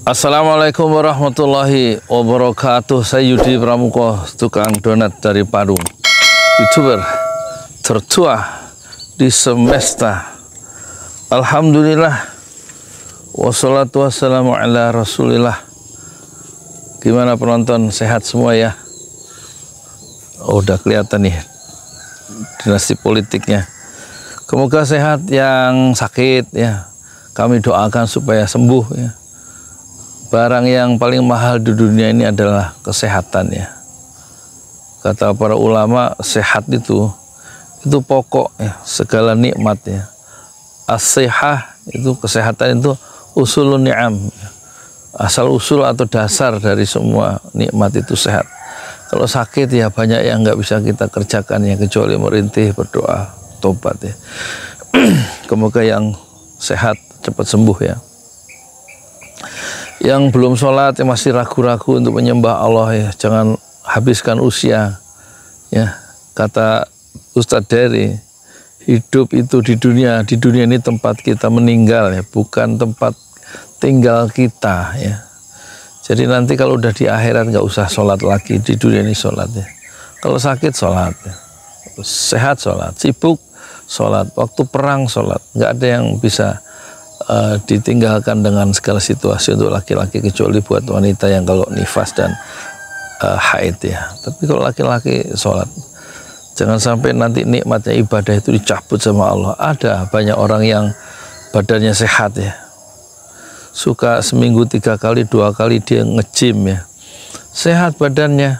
Assalamualaikum warahmatullahi wabarakatuh. Saya Yudi Pramuko, tukang donat dari Padung, YouTuber tertua di semesta. Alhamdulillah, wassalatu wassalamu ala rasulillah. Gimana penonton, sehat semua ya? Oh, udah kelihatan nih dinasti politiknya. Semoga sehat yang sakit ya. Kami doakan supaya sembuh ya. Barang yang paling mahal di dunia ini adalah kesehatan ya. Kata para ulama, sehat itu pokok ya, segala nikmat ya. As-sihah itu, kesehatan itu usulun ni'am. Asal usul atau dasar dari semua nikmat itu sehat. Kalau sakit ya banyak yang nggak bisa kita kerjakan ya, kecuali merintih, berdoa, tobat ya. Semoga yang sehat cepat sembuh ya. Yang belum sholat, yang masih ragu-ragu untuk menyembah Allah ya, jangan habiskan usia ya. Kata Ustadz Dery, hidup itu di dunia ini tempat kita meninggal ya, bukan tempat tinggal kita ya. Jadi nanti kalau udah di akhirat nggak usah sholat lagi, di dunia ini sholat ya. Kalau sakit sholat ya. Sehat sholat, sibuk sholat, waktu perang sholat, nggak ada yang bisa ditinggalkan dengan segala situasi untuk laki-laki, kecuali buat wanita yang kalau nifas dan haid ya. Tapi kalau laki-laki sholat, jangan sampai nanti nikmatnya ibadah itu dicabut sama Allah. Ada banyak orang yang badannya sehat ya, suka seminggu 3 kali 2 kali dia nge-gym ya, sehat badannya,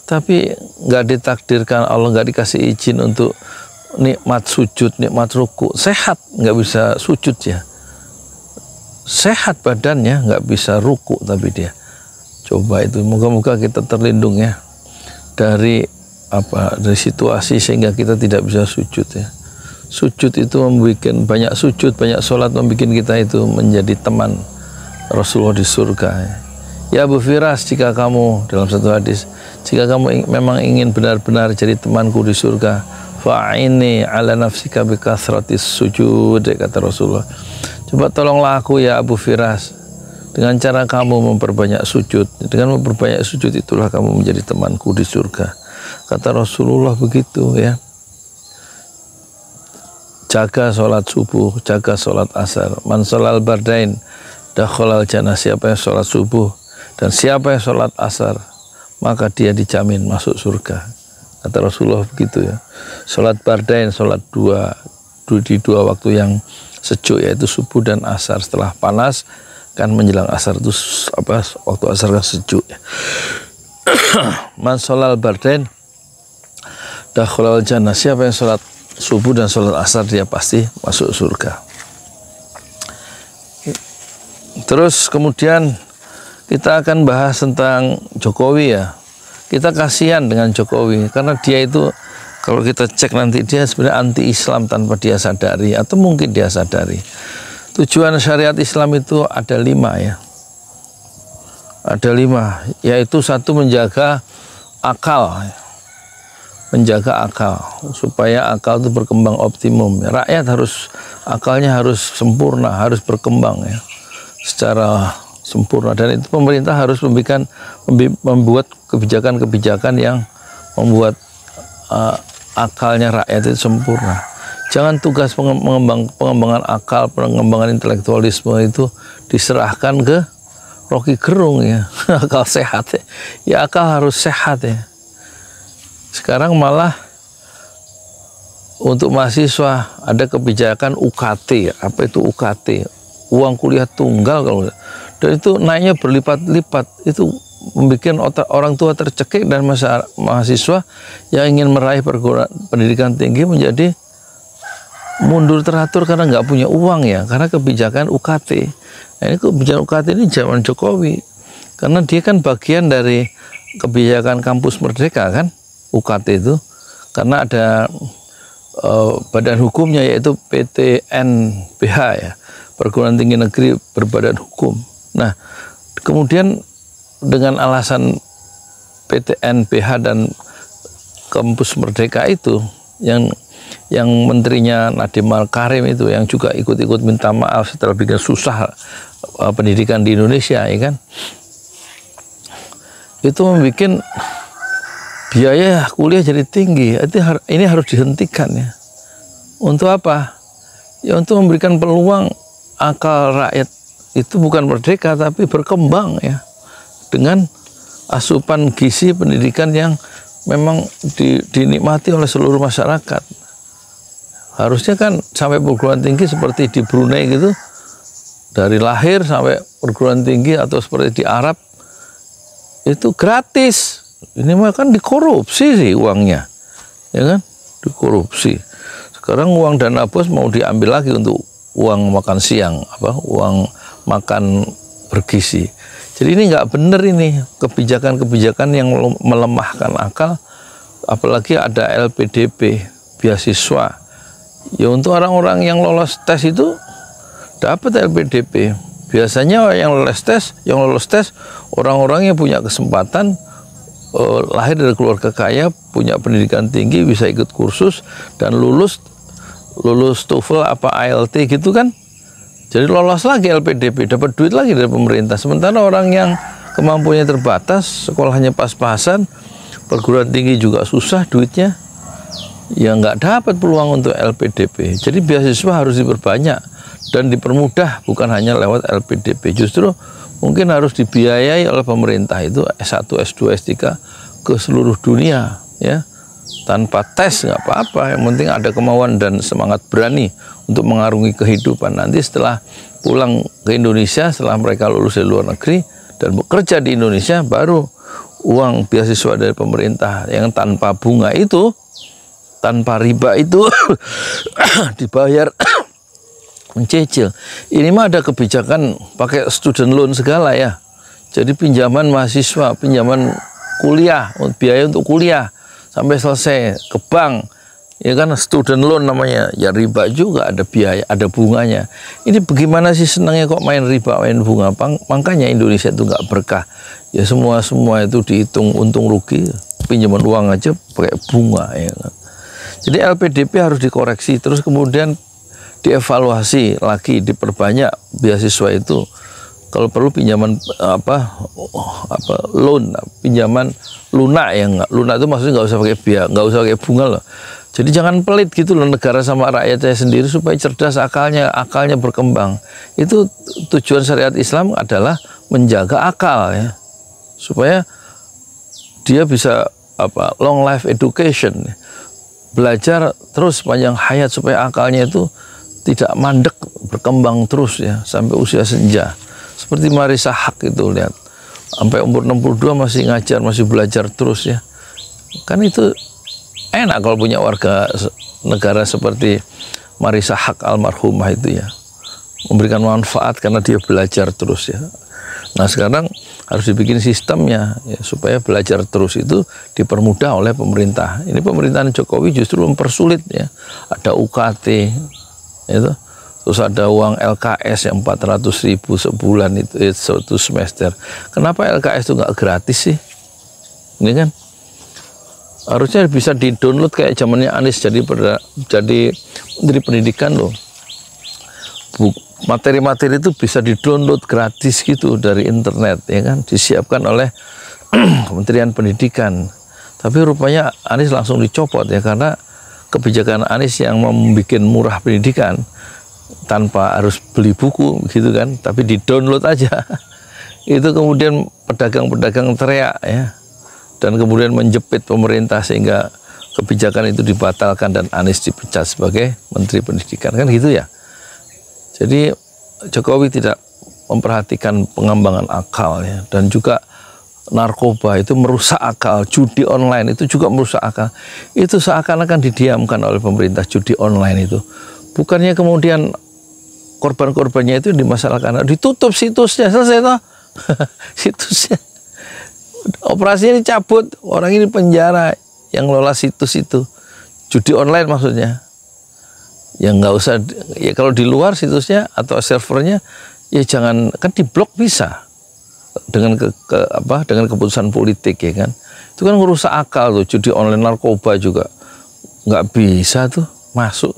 tapi nggak ditakdirkan Allah, nggak dikasih izin untuk nikmat sujud, nikmat ruku. Sehat nggak bisa sujud ya, sehat badannya nggak bisa ruku, tapi dia coba itu. Moga-moga kita terlindung ya dari dari situasi sehingga kita tidak bisa sujud ya. Sujud itu membuat banyak sujud, banyak sholat, membuat kita itu menjadi teman Rasulullah di surga ya. Abu Firas, jika kamu, dalam satu hadis, jika kamu memang ingin benar-benar jadi temanku di surga, fa'ini ala nafsika bi kathratis sujud, kata Rasulullah. Coba tolonglah aku ya Abu Firas, dengan cara kamu memperbanyak sujud. Dengan memperbanyak sujud itulah kamu menjadi temanku di surga, kata Rasulullah begitu ya. Jaga sholat subuh, jaga sholat asar. Man sholal bardain dakhalal jannah. Siapa yang sholat subuh dan siapa yang sholat asar, maka dia dijamin masuk surga, kata Rasulullah begitu ya. Sholat bardain, sholat di dua waktu yang sejuk, yaitu subuh dan asar. Setelah panas kan menjelang asar itu waktu asar kan sejuk ya. Man sholal bardain dakhalal jannah. Siapa yang sholat subuh dan sholat asar, dia pasti masuk surga. Terus kemudian kita akan bahas tentang Jokowi ya. Kita kasihan dengan Jokowi karena dia itu, kalau kita cek nanti, dia sebenarnya anti-Islam tanpa dia sadari, atau mungkin dia sadari. Tujuan syariat Islam itu ada 5 ya. Ada 5, yaitu 1, menjaga akal. Menjaga akal, supaya akal itu berkembang optimum. Rakyat akalnya harus sempurna, harus berkembang ya, secara sempurna. Dan itu pemerintah harus membuat kebijakan-kebijakan yang membuat akalnya rakyat itu sempurna. Jangan tugas pengembangan akal, pengembangan intelektualisme itu diserahkan ke Rocky Gerung ya. Akal sehat ya, akal harus sehat ya. Sekarang malah untuk mahasiswa ada kebijakan UKT. Apa itu UKT? Uang kuliah tunggal, dan itu naiknya berlipat-lipat. Itu membuat orang tua tercekik, dan mahasiswa yang ingin meraih pendidikan tinggi menjadi mundur teratur karena nggak punya uang ya, karena kebijakan UKT. Nah, ini kebijakan UKT ini zaman Jokowi, karena dia kan bagian dari kebijakan kampus merdeka kan, UKT itu, karena ada badan hukumnya, yaitu PTNBH ya, Perguruan Tinggi Negeri Berbadan Hukum. Nah, kemudian dengan alasan PTNBH dan kampus merdeka itu, yang yang menterinya Nadiem Makarim itu yang juga ikut-ikut minta maaf setelah bikin susah pendidikan di Indonesia, ya kan? Itu membuat biaya kuliah jadi tinggi. Ini harus dihentikan ya. Untuk apa? Ya untuk memberikan peluang akal rakyat itu bukan merdeka tapi berkembang ya, dengan asupan gizi pendidikan yang memang dinikmati oleh seluruh masyarakat. Harusnya kan sampai perguruan tinggi seperti di Brunei gitu, dari lahir sampai perguruan tinggi, atau seperti di Arab itu gratis. Ini mah kan dikorupsi sih uangnya, ya kan, dikorupsi. Sekarang uang dana bos mau diambil lagi untuk uang makan siang, uang makan bergizi. Jadi ini nggak benar, ini kebijakan-kebijakan yang melemahkan akal. Apalagi ada LPDP, beasiswa. Ya untuk orang-orang yang lolos tes itu dapat LPDP. Biasanya yang lolos tes orang-orang yang punya kesempatan, lahir dari keluarga kaya, punya pendidikan tinggi, bisa ikut kursus dan lulus TOEFL apa IELTS gitu kan. Jadi lolos lagi LPDP, dapat duit lagi dari pemerintah. Sementara orang yang kemampuannya terbatas, sekolahnya pas-pasan, perguruan tinggi juga susah duitnya, ya nggak dapat peluang untuk LPDP. Jadi beasiswa harus diperbanyak dan dipermudah, bukan hanya lewat LPDP. Justru mungkin harus dibiayai oleh pemerintah itu S1, S2, S3 ke seluruh dunia ya. Tanpa tes nggak apa-apa, yang penting ada kemauan dan semangat berani untuk mengarungi kehidupan. Nanti setelah pulang ke Indonesia, setelah mereka lulus dari luar negeri dan bekerja di Indonesia, baru uang beasiswa dari pemerintah yang tanpa bunga itu, tanpa riba itu dibayar mencicil. Ini mah ada kebijakan pakai student loan segala ya. Jadi pinjaman mahasiswa, pinjaman kuliah, biaya untuk kuliah sampai selesai ke bank, ya kan, student loan namanya, ya riba juga, ada biaya, ada bunganya. Ini bagaimana sih senangnya kok main riba, main bunga? Makanya Indonesia itu nggak berkah. Ya semua itu dihitung untung rugi, pinjaman uang aja pakai bunga, ya kan. Jadi LPDP harus dikoreksi, terus kemudian dievaluasi lagi, diperbanyak beasiswa itu. Kalau perlu pinjaman loan, pinjaman lunak ya, enggak. Lunak itu maksudnya nggak usah pakai biaya, nggak usah pakai bunga loh. Jadi jangan pelit gitu loh negara sama rakyatnya sendiri, supaya cerdas akalnya berkembang. Itu tujuan syariat Islam adalah menjaga akal ya, supaya dia bisa long life education, belajar terus sepanjang hayat supaya akalnya itu tidak mandek, berkembang terus ya sampai usia senja. Seperti Marissa Haque itu, lihat, sampai umur 62 masih ngajar, masih belajar terus ya. Kan itu enak kalau punya warga negara seperti Marissa Haque almarhumah itu ya. Memberikan manfaat karena dia belajar terus ya. Nah sekarang harus dibikin sistemnya ya, supaya belajar terus itu dipermudah oleh pemerintah. Ini pemerintahan Jokowi justru mempersulit ya. Ada UKT itu. Terus ada uang LKS yang 400.000 sebulan itu satu semester. Kenapa LKS itu nggak gratis sih? Ini kan harusnya bisa di-download kayak zamannya Anies jadi Menteri Pendidikan loh. Materi-materi itu bisa di-download gratis gitu dari internet, ya kan? Disiapkan oleh Kementerian Pendidikan. Tapi rupanya Anies langsung dicopot ya, karena kebijakan Anies yang membuat murah pendidikan tanpa harus beli buku gitu kan, tapi di-download aja. Itu kemudian pedagang-pedagang teriak ya, dan kemudian menjepit pemerintah sehingga kebijakan itu dibatalkan dan Anies dipecat sebagai Menteri Pendidikan, kan gitu ya. Jadi Jokowi tidak memperhatikan pengembangan akal ya, dan juga narkoba itu merusak akal, judi online itu juga merusak akal. Itu seakan-akan didiamkan oleh pemerintah, judi online itu. Bukannya kemudian korban-korbannya itu dimasalahkan, ditutup situsnya, selesai toh. Situsnya, operasinya dicabut, orang ini penjara yang ngelola situs itu, judi online maksudnya. Ya nggak usah, ya kalau di luar situsnya atau servernya, ya jangan, kan diblok bisa dengan dengan keputusan politik ya kan. Itu kan merusak akal tuh, judi online, narkoba juga nggak bisa tuh. masuk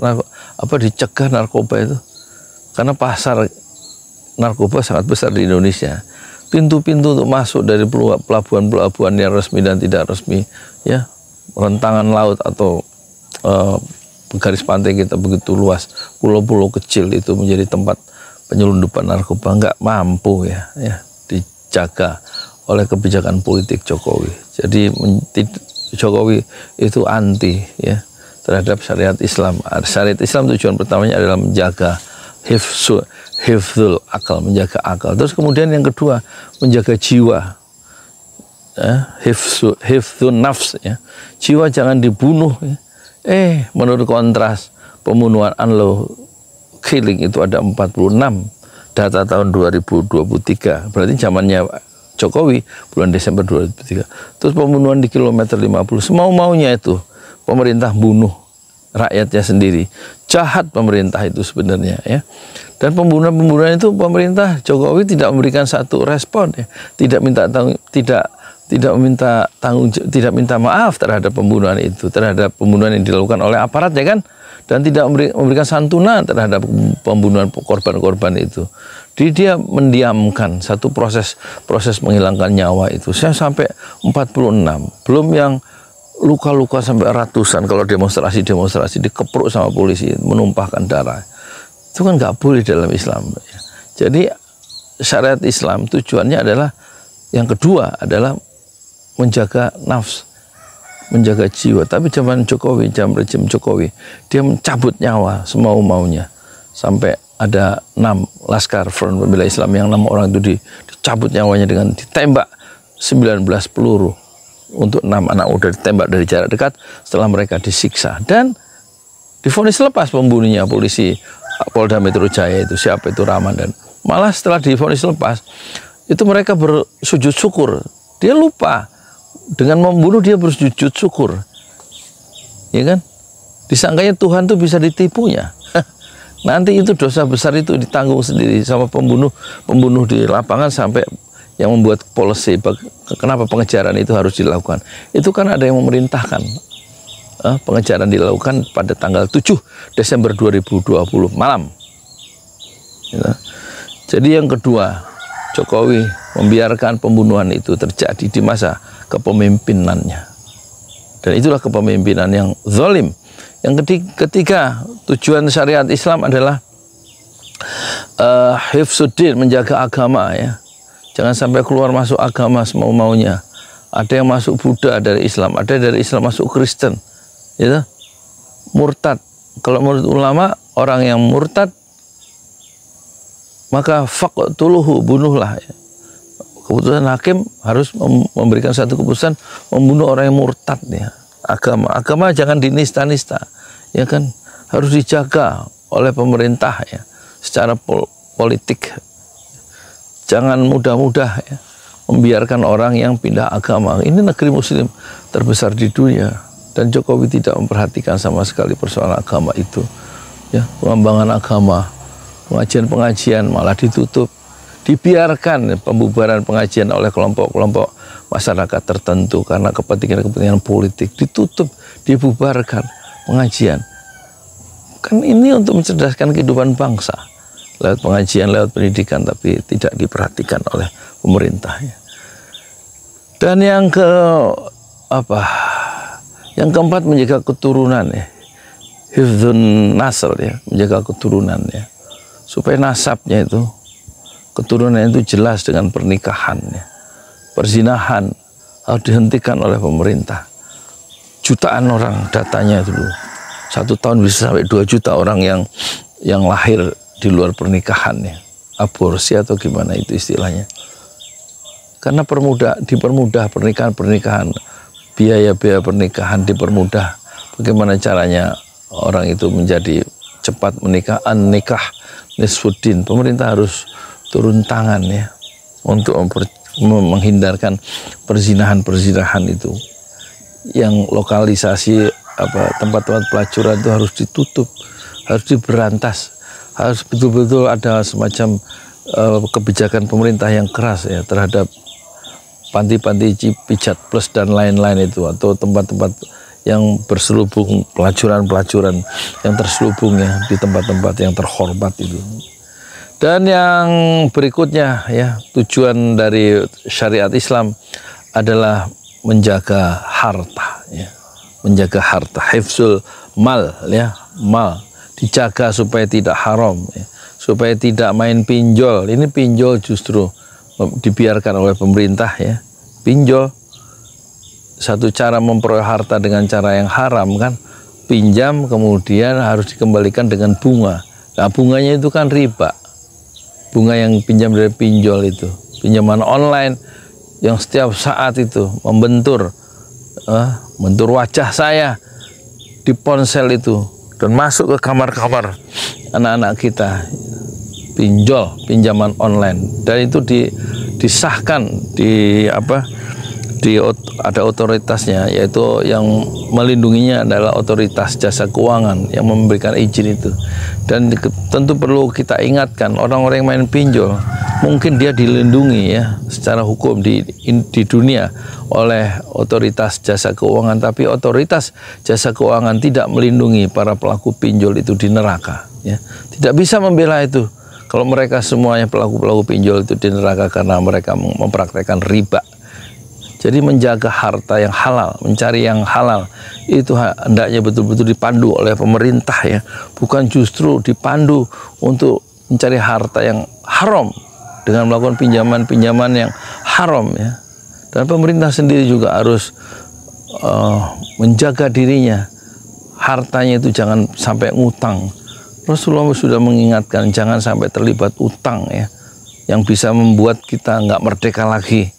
dicegah narkoba itu, karena pasar narkoba sangat besar di Indonesia. Pintu-pintu untuk masuk dari pelabuhan-pelabuhan yang resmi dan tidak resmi, ya, rentangan laut atau garis pantai kita begitu luas, pulau-pulau kecil itu menjadi tempat penyelundupan narkoba, nggak mampu ya dijaga oleh kebijakan politik Jokowi. Jadi Jokowi itu anti ya terhadap syariat Islam. Syariat Islam tujuan pertamanya adalah menjaga hifdzul akal, menjaga akal. Terus kemudian yang kedua menjaga jiwa, hifdzun nafs ya. Jiwa jangan dibunuh ya. Menurut kontras pembunuhan unlawful killing itu ada 46 data tahun 2023, berarti zamannya Jokowi bulan Desember 2003. Terus pembunuhan di kilometer 50 semau-maunya itu, pemerintah bunuh rakyatnya sendiri. Jahat pemerintah itu sebenarnya ya. Dan pembunuhan itu pemerintah Jokowi tidak memberikan satu respon ya. Tidak minta maaf terhadap pembunuhan itu, terhadap pembunuhan yang dilakukan oleh aparat ya kan, dan tidak memberikan santunan terhadap pembunuhan korban-korban itu. Dia mendiamkan satu proses menghilangkan nyawa itu. Saya sampai 46, belum yang luka-luka sampai ratusan kalau demonstrasi dikepruk sama polisi, menumpahkan darah. Itu kan nggak boleh dalam Islam. Jadi syariat Islam tujuannya adalah yang kedua adalah menjaga nafs, menjaga jiwa. Tapi zaman Jokowi, zaman rejim Jokowi, dia mencabut nyawa semau-maunya. Sampai ada 6 Laskar Front Pembela Islam yang 6 orang itu dicabut nyawanya dengan ditembak 19 peluru. Untuk 6 anak muda ditembak dari jarak dekat setelah mereka disiksa. Dan divonis lepas pembunuhnya, polisi Polda Metro Jaya itu, siapa itu, Ramadan. Malah setelah divonis lepas, itu mereka bersujud syukur. Dia lupa. Dengan membunuh dia bersujud syukur, ya kan? Disangkanya Tuhan tuh bisa ditipunya. Nanti itu dosa besar itu ditanggung sendiri sama pembunuh di lapangan, sampai yang membuat policy kenapa pengejaran itu harus dilakukan. Itu kan ada yang memerintahkan pengejaran dilakukan pada tanggal 7 Desember 2020 malam. Ya. Jadi yang kedua, Jokowi membiarkan pembunuhan itu terjadi di masa kepemimpinannya. Dan itulah kepemimpinan yang zalim. Yang ketiga, tujuan syariat Islam adalah hifdzuddin, menjaga agama ya. Jangan sampai keluar masuk agama semau-maunya. Ada yang masuk Buddha dari Islam, ada dari Islam masuk Kristen. Ya. Murtad. Kalau menurut ulama, orang yang murtad maka faqtuluhu, bunuhlah ya. Keputusan hakim harus memberikan satu keputusan membunuh orang yang murtad ya. Agama jangan dinista-nista ya kan, harus dijaga oleh pemerintah ya secara politik. Jangan mudah-mudah ya membiarkan orang yang pindah agama. Ini negeri muslim terbesar di dunia dan Jokowi tidak memperhatikan sama sekali persoalan agama itu ya. Pengembangan agama, pengajian malah ditutup. Dibiarkan pembubaran pengajian oleh kelompok-kelompok masyarakat tertentu karena kepentingan politik, ditutup, dibubarkan pengajian. Kan ini untuk mencerdaskan kehidupan bangsa lewat pengajian, lewat pendidikan, tapi tidak diperhatikan oleh pemerintahnya. Dan yang keempat menjaga keturunan ya, hifdzun nasl ya, menjaga keturunan ya, supaya nasabnya itu, keturunan itu jelas dengan pernikahan ya. Perzinahan harus dihentikan oleh pemerintah. Jutaan orang datanya dulu, 1 tahun bisa sampai 2 juta orang yang lahir di luar pernikahan ya. Aborsi atau gimana itu istilahnya. Karena dipermudah pernikahan, biaya-biaya pernikahan dipermudah. Bagaimana caranya orang itu menjadi cepat menikah, nikah nisfuddin. Pemerintah harus turun tangan ya untuk menghindarkan perzinahan itu. Yang lokalisasi tempat-tempat pelacuran itu harus ditutup, harus diberantas, harus betul-betul ada semacam kebijakan pemerintah yang keras ya terhadap panti-panti pijat plus dan lain-lain itu, atau tempat-tempat yang berselubung, pelacuran-pelacuran yang terselubung ya di tempat-tempat yang terhormat itu. Dan yang berikutnya ya, tujuan dari syariat Islam adalah menjaga harta ya. Menjaga harta, hifzul mal ya, mal dijaga supaya tidak haram ya, supaya tidak main pinjol. Ini pinjol justru dibiarkan oleh pemerintah ya. Pinjol satu cara memperoleh harta dengan cara yang haram kan, pinjam kemudian harus dikembalikan dengan bunga. Nah, bunganya itu kan riba. Bunga yang pinjam dari pinjol itu, pinjaman online yang setiap saat itu membentur wajah saya di ponsel itu dan masuk ke kamar-kamar anak-anak kita, pinjaman online, dan itu disahkan ada otoritasnya, yaitu yang melindunginya adalah otoritas jasa keuangan yang memberikan izin itu. Dan tentu perlu kita ingatkan orang-orang yang main pinjol, mungkin dia dilindungi ya secara hukum di dunia oleh otoritas jasa keuangan, tapi otoritas jasa keuangan tidak melindungi para pelaku pinjol itu di neraka ya. Tidak bisa membela itu kalau mereka semuanya pelaku-pelaku pinjol itu di neraka karena mereka mempraktekkan riba. Jadi menjaga harta yang halal, mencari yang halal, itu hendaknya betul-betul dipandu oleh pemerintah ya, bukan justru dipandu untuk mencari harta yang haram dengan melakukan pinjaman-pinjaman yang haram ya. Dan pemerintah sendiri juga harus menjaga dirinya, hartanya itu jangan sampai ngutang. Rasulullah sudah mengingatkan jangan sampai terlibat utang ya, yang bisa membuat kita nggak merdeka lagi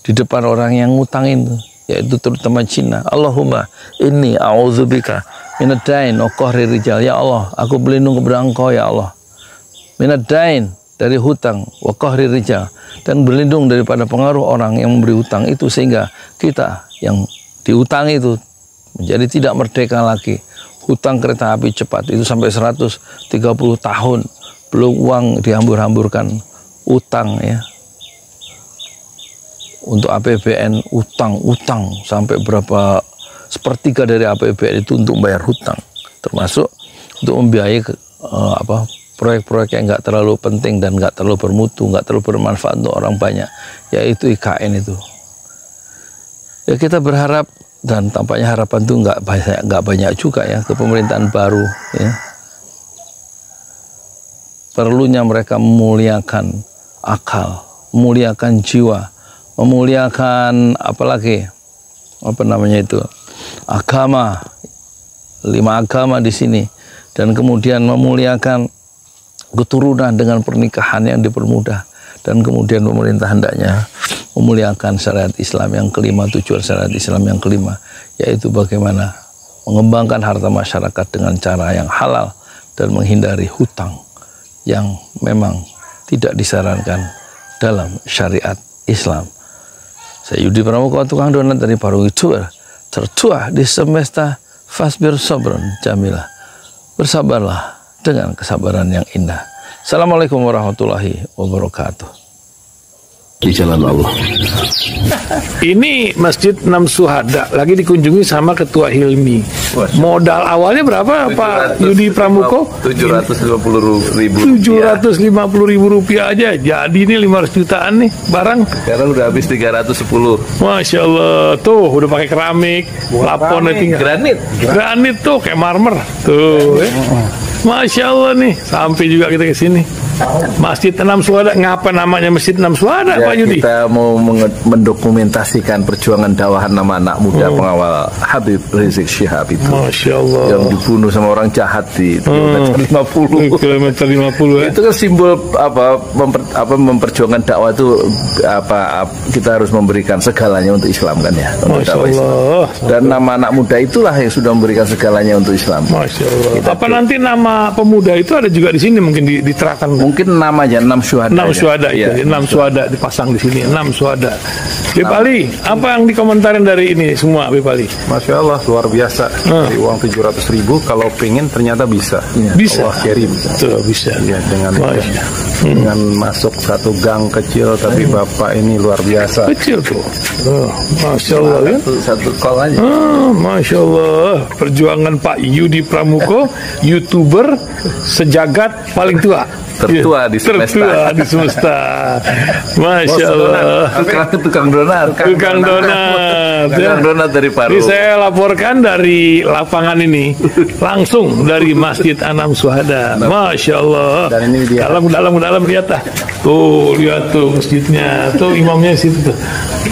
di depan orang yang ngutangin, yaitu terutama Cina. Allahumma inni a'udzubika minadain wa qahri rijal. Ya Allah, aku berlindung kepada Engkau ya Allah. Minadain, dari hutang, wa qahri rijal, dan berlindung daripada pengaruh orang yang memberi hutang itu sehingga kita yang diutangi itu menjadi tidak merdeka lagi. Hutang kereta api cepat itu sampai 130 tahun belum uang dihambur-hamburkan, utang ya. Untuk APBN utang sampai berapa sepertiga dari APBN itu untuk bayar hutang, termasuk untuk membiayai proyek-proyek yang nggak terlalu penting dan nggak terlalu bermutu, nggak terlalu bermanfaat untuk orang banyak, yaitu IKN itu. Ya kita berharap, dan tampaknya harapan itu nggak banyak juga ya ke pemerintahan baru ya. Perlunya mereka memuliakan akal, memuliakan jiwa, memuliakan agama, 5 agama di sini, dan kemudian memuliakan keturunan dengan pernikahan yang dipermudah, dan kemudian pemerintah hendaknya memuliakan syariat Islam yang kelima. Tujuan syariat Islam yang kelima yaitu bagaimana mengembangkan harta masyarakat dengan cara yang halal dan menghindari hutang yang memang tidak disarankan dalam syariat Islam. Saya Yudi Pramuka, tukang donat dari Parung Ituer, tertua di semesta, fasbir sabron jamilah. Bersabarlah dengan kesabaran yang indah. Assalamualaikum warahmatullahi wabarakatuh. Di jalan Allah. Ini Masjid 6 Syuhada lagi dikunjungi sama Ketua Hilmi. Modal awalnya berapa Pak Yudi Pramuko? 750.000. 750.000 rupiah aja. Jadi ini 500 jutaan nih barang. Sekarang udah habis 310. Masya Allah, tuh udah pakai keramik, plafon tinggal granit tuh kayak marmer tuh. Masya Allah nih, sampai juga kita ke sini. Masjid 6 Syuhada, ngapa namanya Masjid 6 Syuhada ya, Pak Yudi? Kita mau mendokumentasikan perjuangan dakwahan nama anak muda pengawal Habib Rizik Syihab itu. Masya Allah. Yang dibunuh sama orang jahat di kilometer 50. Kilometer 50 ya. Itu kan simbol memperjuangkan dakwah itu kita harus memberikan segalanya untuk Islam kan ya. Masya Allah. Islam. Dan nama anak muda itulah yang sudah memberikan segalanya untuk Islam. Masya Allah. Apa nanti nama pemuda itu ada juga di sini mungkin diterapkan? mungkin 6 aja, 6 syuhada. 6 syuhada ya. itu, 6 syuhada dipasang di sini, 6 syuhada. Bipali, apa yang dikomentarin dari ini semua, Bipali? Masya Allah, luar biasa. Dari uang 700.000, kalau pengen ternyata bisa. Bisa. Allah kirim. Tuh, bisa. Ya, dengan masuk satu gang kecil, tapi Bapak ini luar biasa. Kecil tuh. Oh, Masya Allah ya. Satu call aja. Masya Allah. Perjuangan Pak Yudi Pramuko, YouTuber sejagat paling tua. Tertua di semesta. Tertua di semesta. Masya Allah. Tukang donat. Tukang donat. Tukang donat dari Paru. Ini saya laporkan dari lapangan ini, langsung dari Masjid Anam Syuhada. Masya Allah. Dan ini dia. Dalam lihat dah. Tuh, lihat tuh masjidnya. Tuh imamnya di situ tuh.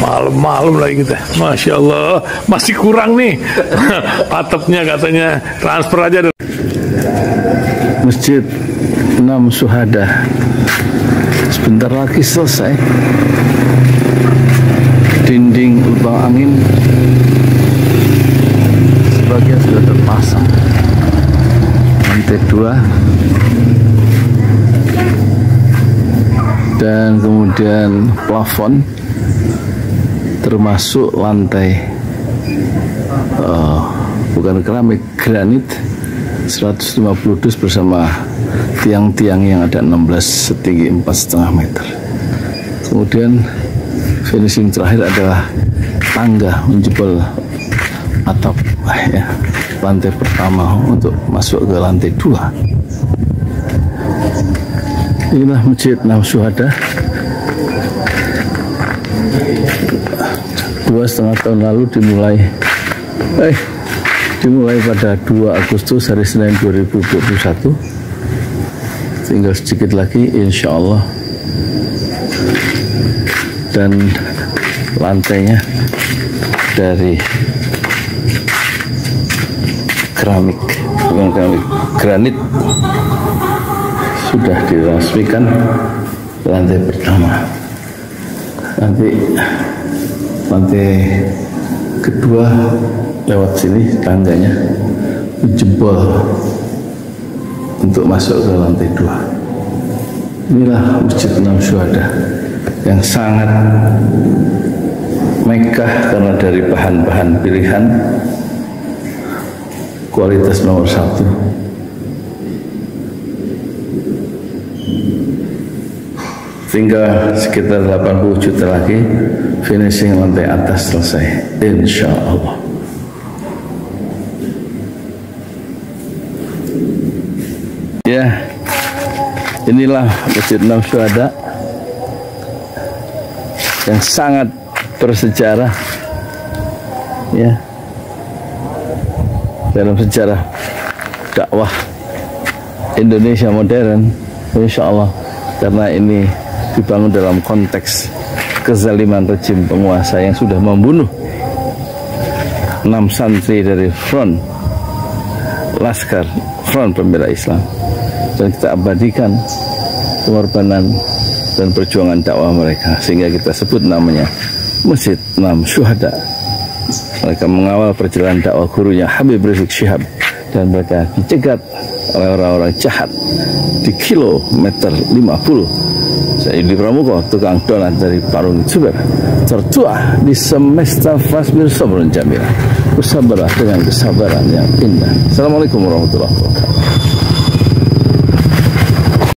Malam-malam lagi kita. Masya Allah. Masih kurang nih. Atapnya katanya transfer aja dulu. Masjid Anam Syuhada sebentar lagi selesai. Dinding lubang angin sebagian sudah terpasang, lantai 2 dan kemudian plafon termasuk lantai bukan keramik, granit 150 dus bersama tiang-tiang yang ada 16 setinggi 4,5 meter. Kemudian finishing terakhir adalah tangga menjebol atap ya, lantai pertama untuk masuk ke lantai 2. Inilah Masjid Anam Syuhada. 2,5 tahun lalu dimulai pada 2 Agustus hari Senin 2021. Tinggal sedikit lagi insya Allah, dan lantainya dari keramik, bukan keramik, granit sudah diresmikan lantai pertama. Nanti lantai kedua lewat sini tangganya jebol untuk masuk ke lantai 2. Inilah Masjid Anam Syuhada yang sangat megah karena dari bahan-bahan pilihan, kualitas nomor 1. Tinggal sekitar 80 juta lagi finishing lantai atas selesai, insya Allah. Ya, inilah Masjid Anam Syuhada yang sangat bersejarah ya dalam sejarah dakwah Indonesia modern, insya Allah, karena ini dibangun dalam konteks kezaliman rejim penguasa yang sudah membunuh 6 santri dari front Laskar Front Pembela Islam, dan kita abadikan pengorbanan dan perjuangan dakwah mereka sehingga kita sebut namanya Masjid Anam Syuhada. Mereka mengawal perjalanan dakwah gurunya Habib Rizik Syihab, dan mereka dicegat oleh orang-orang jahat di kilometer 50. Saya Yudi Pramuko, tukang donat dari Parung Juber, tertua di semesta fasbir sabrun jamil. Bersabarlah dengan kesabaran yang indah. Assalamualaikum warahmatullahi wabarakatuh.